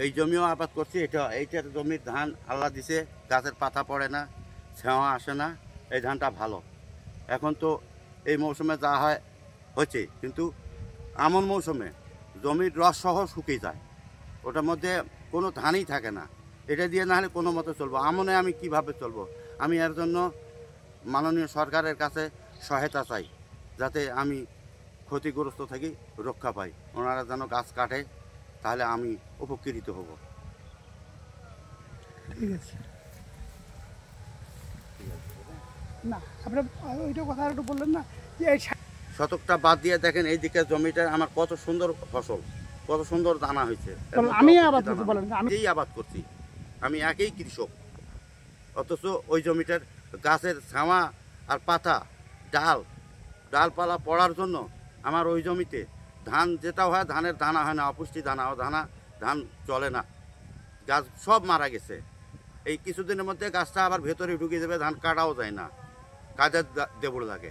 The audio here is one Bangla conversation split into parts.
এই জমিও আবাদ করছি। এইটার জমির ধান আল্লাহ দিছে, গাছের পাতা পড়ে না, ছেঁয়া আসে না, এই ধানটা ভালো। এখন তো এই মৌসুমে যা হয় হচ্ছে, কিন্তু আমন মৌসুমে জমির রস সহ শুকিয়ে যায়, ওটার মধ্যে কোনো ধানই থাকে না। এটা দিয়ে না হলে কোনো মতো চলবো, আমনে আমি কিভাবে চলবো? আমি এর জন্য মাননীয় সরকারের কাছে সহায়তা চাই, যাতে আমি ক্ষতিগ্রস্ত থেকে রক্ষা পাই। ওনারা যেন গাছ কাটে, তাহলে আমি উপকৃত হব। ঠিক আছে। না আপনি ওইটা কথা একটু বললেন না যে এই শতকটা বাদ দিয়ে দেখেন এই দিকে জমিটা আমার কত সুন্দর ফসল, কত সুন্দর দানা হয়েছে। আমি আবাদ করতে বলেন আমি এই আবাদ করছি, আমি একই কৃষক, অথচ ওই জমিটার গাছের ছামা আর পাতা, ডালপালা পড়ার জন্য আমার ওই জমিতে ধান যেটা হয়, ধানের দানা হয় না, অপুষ্টি দানা, ধান চলে না, গাছ সব মারা গেছে। এই কিছুদিনের মধ্যে গাছটা আবার ভেতরে ঢুকে যাবে, ধান কাটাও যায় না, কাজের দেবড় লাগে।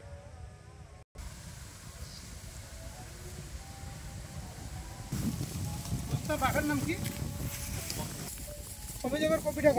বাসার নাম কি? কবে যাবার কপিটা